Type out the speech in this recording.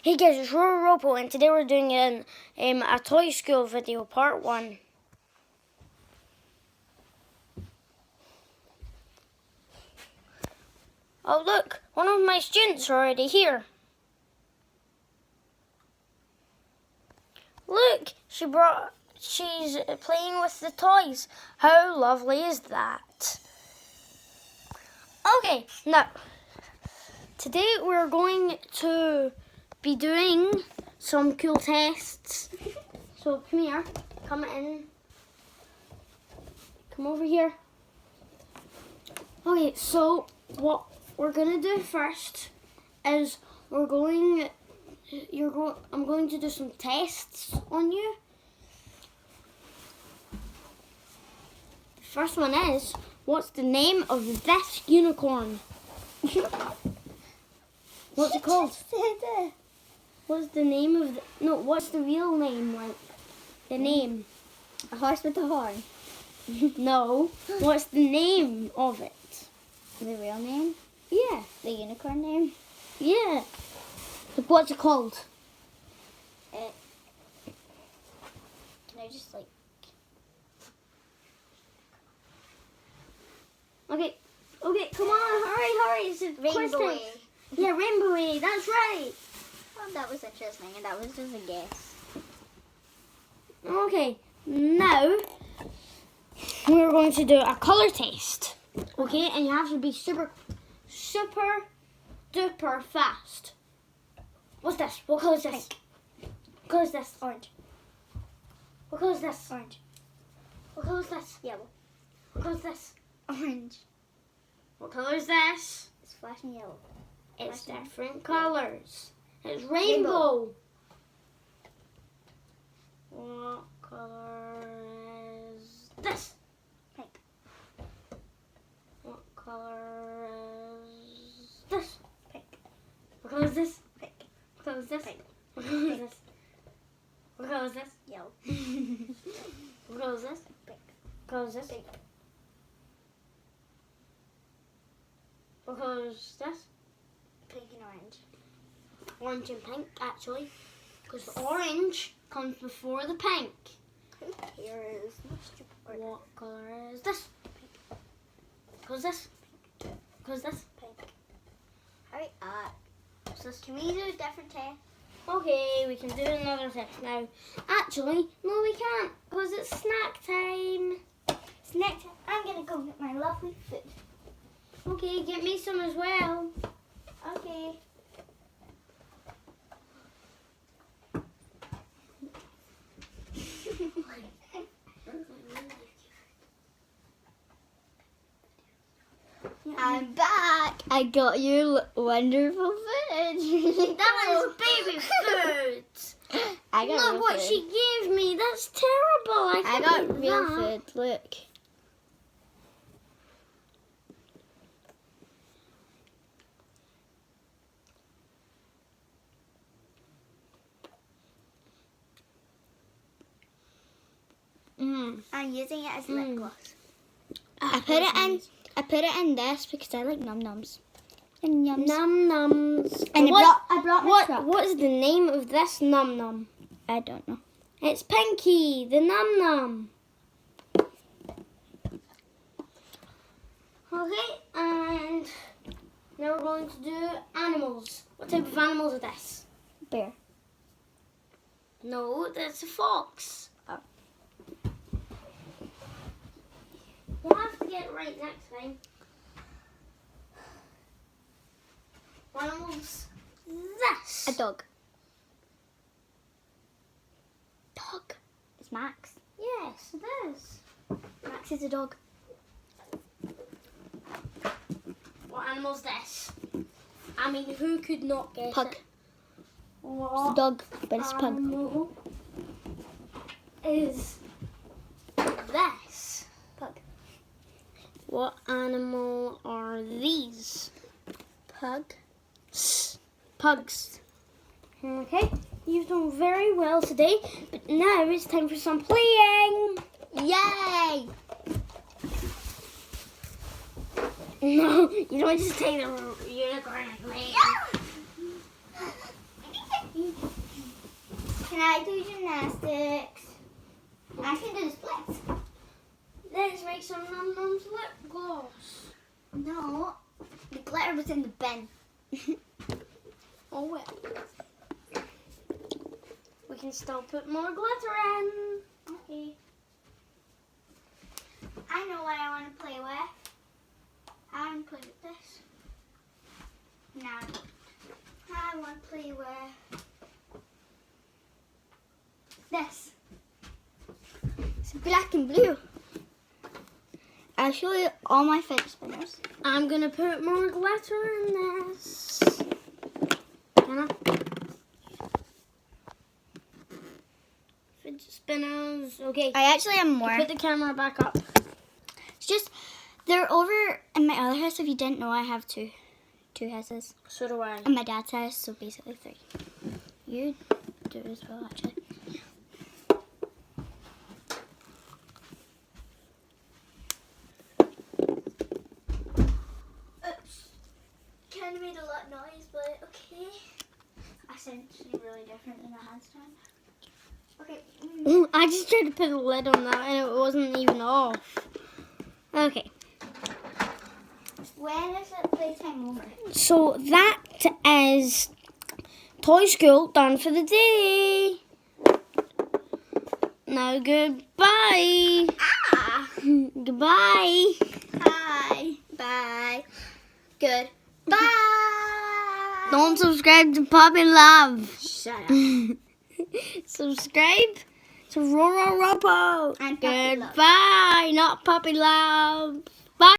Hey guys, it's Ropo, and today we're doing a toy school video, part 1. Oh look, one of my students are already here. Look, she's playing with the toys. How lovely is that? Okay, now, today we're going to be doing some cool tests. So come here, come in, come over here. Okay, so what we're gonna do first is I'm going to do some tests on you. The first one is, what's the name of this unicorn? What's it called? What's the name of what's the real name, like the name? A horse with a horn. No, what's the name of it? The real name? Yeah. The unicorn name? Yeah. Like, what's it called? Can I just like... Okay, come on, hurry, it's a quiz Rainbow. time. Yeah, Rainbow, that's right. Oh, that was interesting, and that was just a guess. Okay, now we're going to do a colour test. Okay, and you have to be super duper fast. What's this? What colour is this? Pink. What colour is this? Orange. What colour is this? Orange. What colour is this? Yellow. What colour is this? Orange. What colour is this? It's flashing yellow. It's Flashing. different colours. It's rainbow. What colour is this? Pink. What colour is this? Pink. What colour is this? Pink. What colour is this? Pink. What colour is this? What colour is this? Yellow. What colour is this? Pink. What colour is this? Pink. What colour is this? Pink and orange. Orange and pink, actually. Because the orange comes before the pink. Here is Mr. Order. What colour is this? Pink. What colour is this? What colour is this? Pink. Hurry up. What's this? Can we do a different test? Okay, we can do another test now. Actually, no we can't, because it's snack time. Snack time. I'm going to go get my lovely food. Okay, get me some as well. Okay. I'm back. I got you wonderful food. That was baby food. I got Look real what food. she gave me. That's terrible. I I can't got eat real that. food. Look. I'm using it as lip gloss. I put it in this because I like num nums. And yums. Num nums. And I brought my truck. What is the name of this num num? I don't know. It's Pinky, the num num. Okay, and now we're going to do animals. What type of animals are this? Bear. No, that's a fox. Oh. We'll have to get it right next time. What animal's this? A dog. Dog. It's Max. Yes, it is. Max is a dog. What animal's this? I mean, who could not guess Pug. it? It's a What dog, but it's pug. animal is this? Pug. What animal are these? Pug. Pugs. Okay, you've done very well today, but now it's time for some playing. Yay! No, you don't just take the unicorn and play. Can I do gymnastics? I can do the splits. Let's make some num-nums lip gloss. No, the glitter was in the bin. Oh well. We can still put more glitter in. Okay. I know what I want to play with. I want to play with this. No. I want to play with this. It's black and blue. I'll show you all my fidget spinners. I'm gonna put more glitter in this. Can I? Fidget spinners. Okay. I actually have more. Put the camera back up. It's just, they're over in my other house. If you didn't know, I have two houses. So do I. And my dad's house, so basically 3. You do as well, actually. Oops. Kind of made a lot of noise, but okay. I sound really different than I had time. Okay. I just tried to put a lid on that and it wasn't even off. Okay. When is it playtime over? So that is Toy School done for the day. Now goodbye. Ah! Goodbye. Hi. Bye. Good. Bye. Don't subscribe to Puppy Love. Shut up. Subscribe to Roro Robo. And Puppy Love. Goodbye, not Puppy Love.